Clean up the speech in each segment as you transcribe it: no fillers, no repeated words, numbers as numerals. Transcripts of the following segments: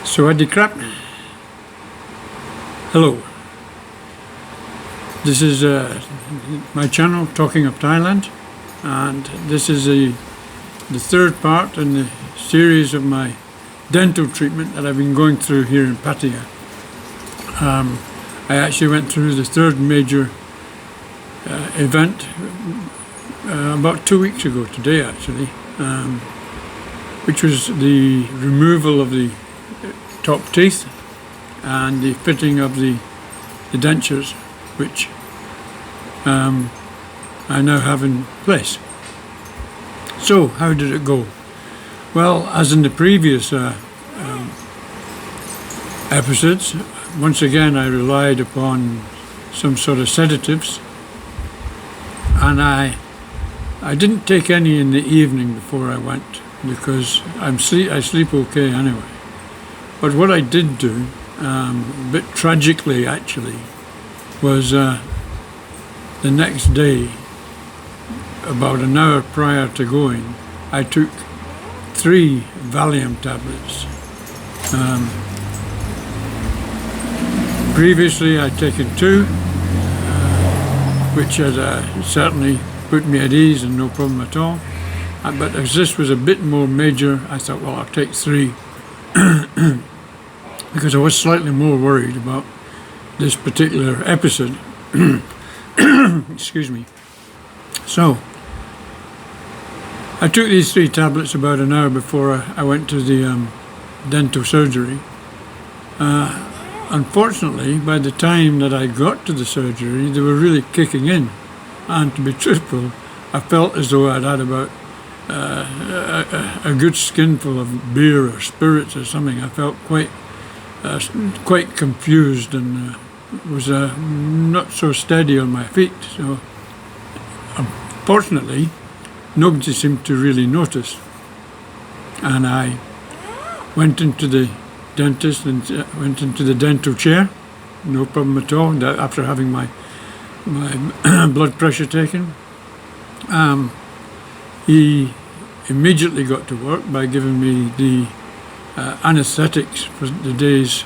Sawadi crap. Hello. This is my channel, Talking of Thailand, and this is the third part in the series of my dental treatment that I've been going through here in Pattaya. I actually went through the third major event about 2 weeks ago today, actually, which was the removal of the top teeth and the fitting of the dentures, which I now have in place. So, how did it go? Well, as in the previous episodes, once again I relied upon some sort of sedatives, and I didn't take any in the evening before I went because I sleep okay anyway. But what I did do, a bit tragically actually, was the next day, about an hour prior to going, I took 3 Valium tablets. Previously I'd taken 2, which had certainly put me at ease and no problem at all. But as this was a bit more major, I thought, well, I'll take 3. Because I was slightly more worried about this particular episode. Excuse me. So, I took these 3 tablets about an hour before I went to the dental surgery. Unfortunately, by the time that I got to the surgery, they were really kicking in. And to be truthful, I felt as though I'd had about a good skinful of beer or spirits or something. I felt quite confused and was not so steady on my feet. So, unfortunately, nobody seemed to really notice. And I went into the dentist and went into the dental chair, no problem at all, after having my blood pressure taken. He immediately got to work by giving me the anesthetics for the day's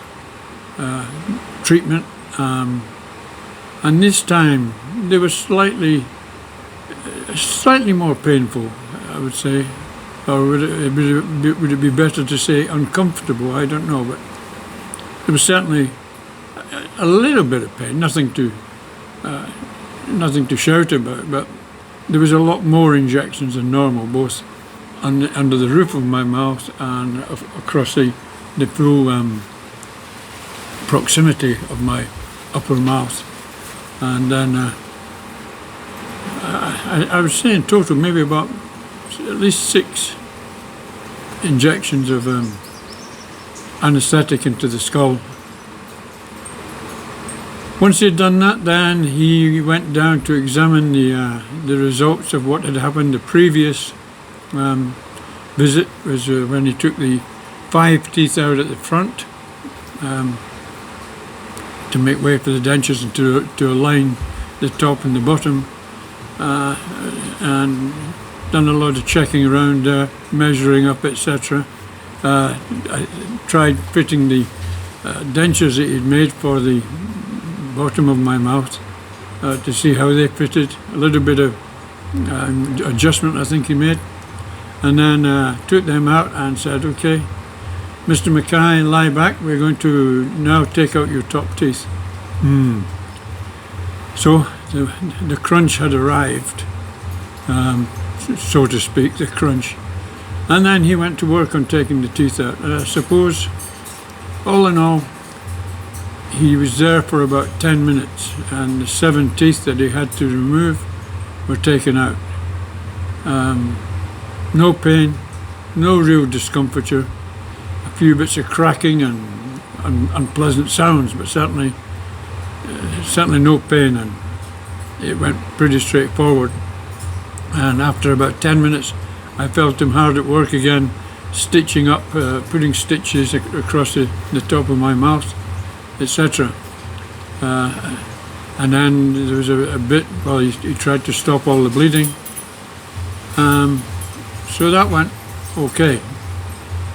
treatment, and this time they were slightly more painful, I would say, or would it be better to say uncomfortable? I don't know, but there was certainly a little bit of pain, nothing to shout about, but there was a lot more injections than normal, both under the roof of my mouth and across the full proximity of my upper mouth. And then I would say in total maybe about at least 6 injections of anaesthetic into the skull. Once he'd done that, then he went down to examine the results of what had happened the previous visit, was when he took the 5 teeth out at the front to make way for the dentures and to align the top and the bottom, and done a lot of checking around, measuring up, etc. I tried fitting the dentures that he'd made for the bottom of my mouth to see how they fitted. A little bit of adjustment I think he made, and then took them out and said, okay, Mr. Mackay, lie back, we're going to now take out your top teeth. So the crunch had arrived, so to speak, the crunch, and then he went to work on taking the teeth out. I suppose all in all he was there for about 10 minutes, and the 7 teeth that he had to remove were taken out. No pain, no real discomfiture, a few bits of cracking and unpleasant sounds, but certainly no pain, and it went pretty straightforward. And after about 10 minutes I felt him hard at work again, stitching up, putting stitches across the top of my mouth, etc. And then there was a bit, well, he tried to stop all the bleeding. So that went okay.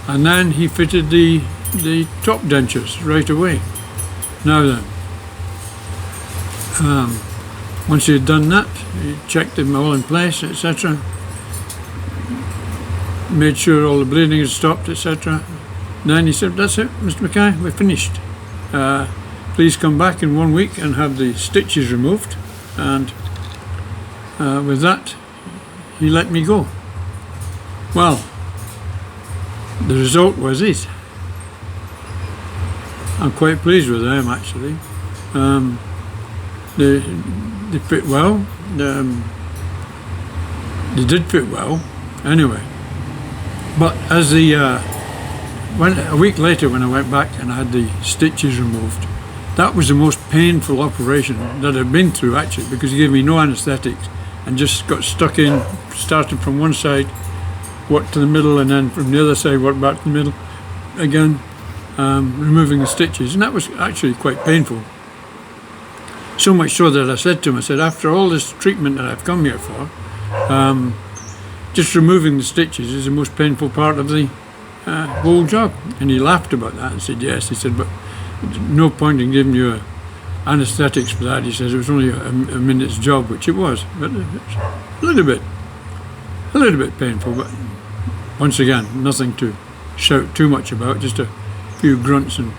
And then he fitted the the top dentures right away. Now then, once he had done that, he checked them all in place, etc. Made sure all the bleeding had stopped, etc. Then he said, "That's it, Mr. Mackay, we're finished. Please come back in 1 week and have the stitches removed." And with that, he let me go. Well, the result was it. I'm quite pleased with them, actually. They fit well. They did fit well, anyway. But as a week later, when I went back and I had the stitches removed, that was the most painful operation that I've been through, actually, because he gave me no anaesthetics and just got stuck in, started from one side, worked to the middle, and then from the other side worked back to the middle again, removing the stitches, and that was actually quite painful. So much so that I said to him, I said, after all this treatment that I've come here for, just removing the stitches is the most painful part of the whole job. And he laughed about that and said, yes. He said, but no point in giving you anaesthetics for that. He says it was only a minute's job, which it was, but it's a little bit painful, but once again, nothing to shout too much about, just a few grunts and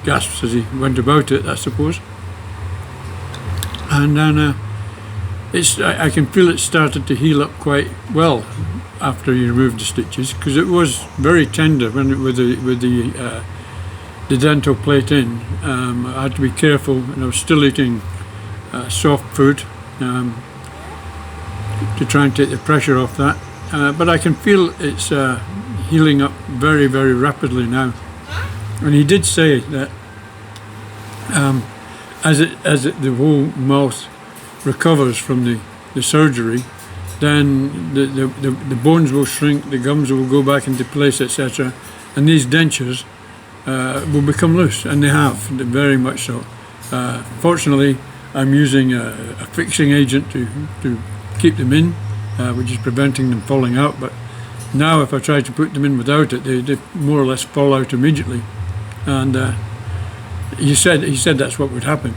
gasps as he went about it, I suppose. And then I can feel it started to heal up quite well after you removed the stitches, because it was very tender with the dental plate in. I had to be careful, and I was still eating soft food to try and take the pressure off that. But I can feel it's healing up very, very rapidly now. And he did say that as the whole mouth recovers from the surgery, then the bones will shrink, the gums will go back into place, etc. And these dentures will become loose, and they have, very much so. Fortunately, I'm using a fixing agent to keep them in, which is preventing them falling out. But now if I try to put them in without it, they more or less fall out immediately. And he said that's what would happen.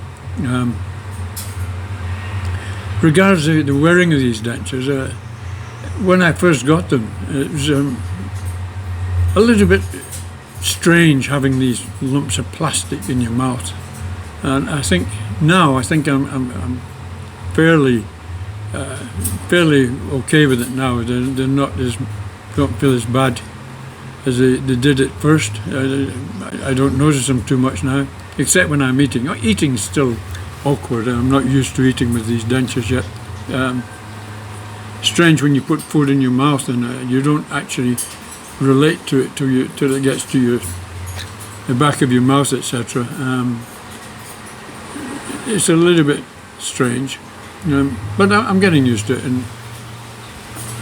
Regards to the wearing of these dentures, when I first got them, it was a little bit strange having these lumps of plastic in your mouth. And I think I'm fairly okay with it now. They're not don't feel as bad as they did at first. I don't notice them too much now, except when I'm eating. Eating's still awkward. I'm not used to eating with these dentures yet. Strange when you put food in your mouth and you don't actually relate to it till it gets to the back of your mouth, etc. It's a little bit strange, but I'm getting used to it. And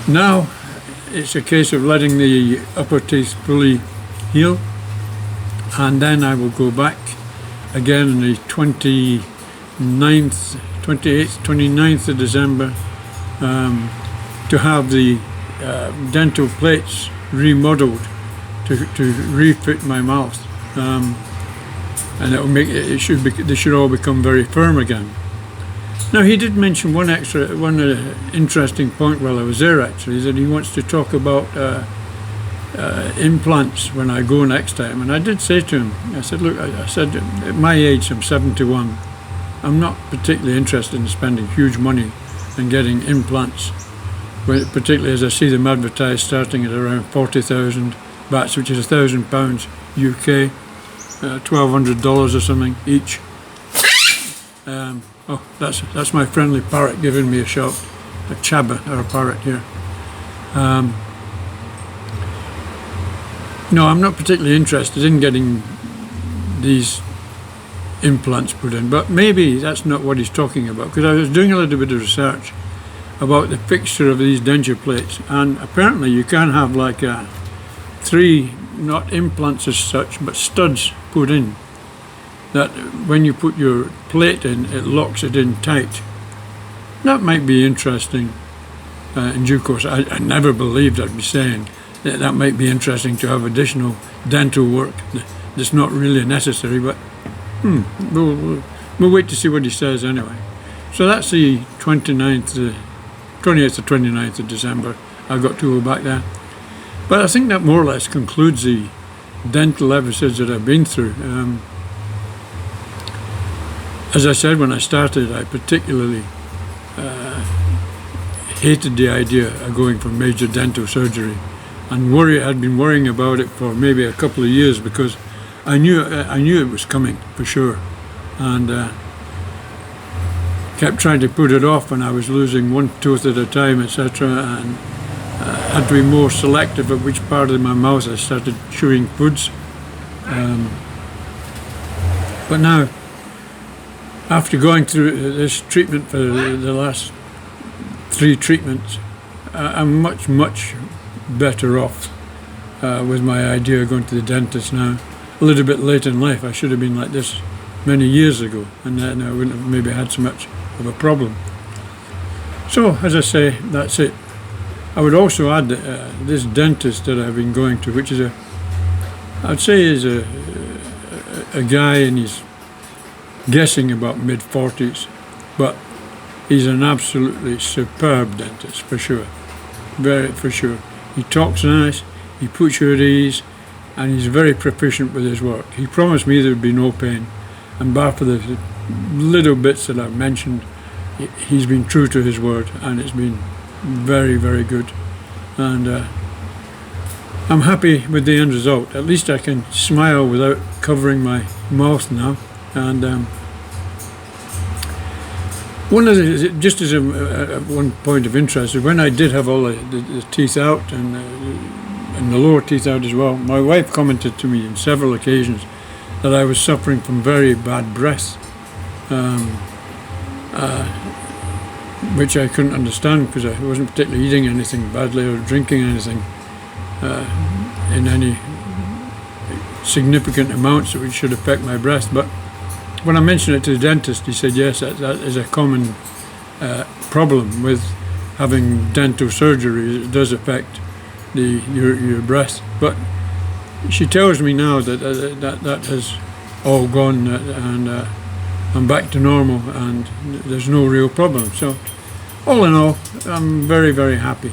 now it's a case of letting the upper teeth fully heal, and then I will go back again on the 29th of December to have the dental plates remodeled to refit my mouth, and it will make they should all become very firm again. Now, he did mention one interesting point while I was there, actually, that he wants to talk about implants when I go next time. And I did say to him, I said, look, I said, at my age, I'm 71, I'm not particularly interested in spending huge money and getting implants, particularly as I see them advertised starting at around 40,000 bahts, which is £1,000 UK, $1,200 or something each. Oh, that's my friendly parrot giving me a shout, a chabba or a parrot here. No, I'm not particularly interested in getting these implants put in, but maybe that's not what he's talking about, because I was doing a little bit of research about the fixture of these denture plates, and apparently you can have like 3, not implants as such, but studs put in, that when you put your plate in, it locks it in tight. That might be interesting in due course. I never believed I'd be saying that might be interesting to have additional dental work it's not really necessary, but we'll wait to see what he says anyway. So that's the 28th or 29th of December. I got to go back there. But I think that more or less concludes the dental episodes that I've been through. As I said when I started, I particularly hated the idea of going for major dental surgery, and I'd been worrying about it for maybe a couple of years because I knew it was coming for sure, and kept trying to put it off, and I was losing one tooth at a time, etc., and had to be more selective at which part of my mouth I started chewing foods. But now, after going through this treatment for the last 3 treatments, I'm much, much better off with my idea of going to the dentist now. A little bit late in life. I should have been like this many years ago, and then I wouldn't have maybe had so much of a problem. So, as I say, that's it. I would also add that this dentist that I've been going to, which is I'd say is a guy and he's guessing about mid-40s, but he's an absolutely superb dentist for sure, for sure. He talks nice, he puts you at ease, and he's very proficient with his work. He promised me there would be no pain, and bar for the little bits that I've mentioned, he's been true to his word, and it's been very, very good. And I'm happy with the end result. At least I can smile without covering my mouth now. And one of the, just as one point of interest, when I did have all the teeth out and the lower teeth out as well, my wife commented to me on several occasions that I was suffering from very bad breath, which I couldn't understand because I wasn't particularly eating anything badly or drinking anything in any significant amounts that should affect my breath. But when I mentioned it to the dentist, he said yes, that is a common problem with having dental surgery. It does affect your breath. But she tells me now that that has all gone and I'm back to normal and there's no real problem. So all in all, I'm very, very happy.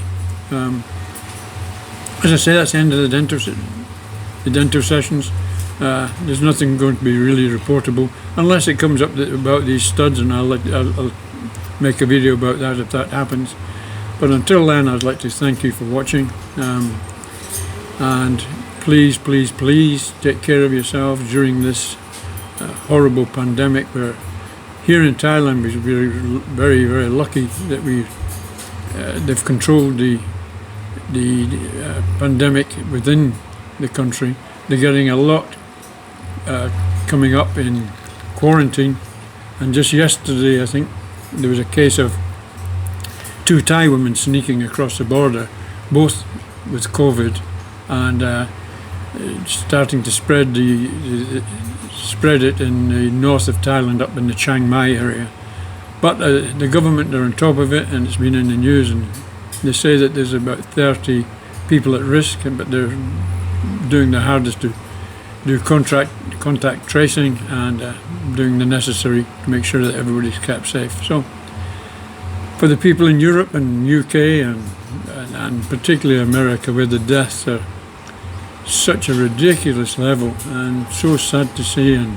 As I say, that's the end of the dental sessions. There's nothing going to be really reportable unless it comes up about these studs, and I'll make a video about that if that happens. But until then, I'd like to thank you for watching, and please, please, please take care of yourselves during this horrible pandemic. Where here in Thailand we're very, very lucky that they've controlled the pandemic within the country. They're getting a lot coming up in quarantine, and just yesterday I think there was a case of 2 Thai women sneaking across the border, both with COVID, and starting to spread it in the north of Thailand, up in the Chiang Mai area. But the government are on top of it, and it's been in the news, and they say that there's about 30 people at risk, but they're doing their hardest to do contact tracing and doing the necessary to make sure that everybody's kept safe. So for the people in Europe and UK and particularly America, where the deaths are such a ridiculous level and so sad to see, and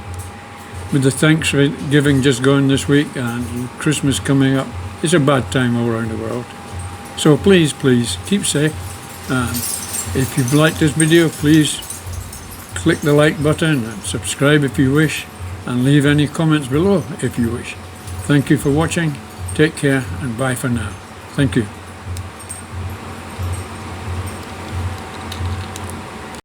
with the Thanksgiving just gone this week and Christmas coming up, it's a bad time all around the world. So please, please keep safe. If you've liked this video, please click the like button and subscribe if you wish, and leave any comments below if you wish. Thank you for watching. Take care and bye for now. Thank you.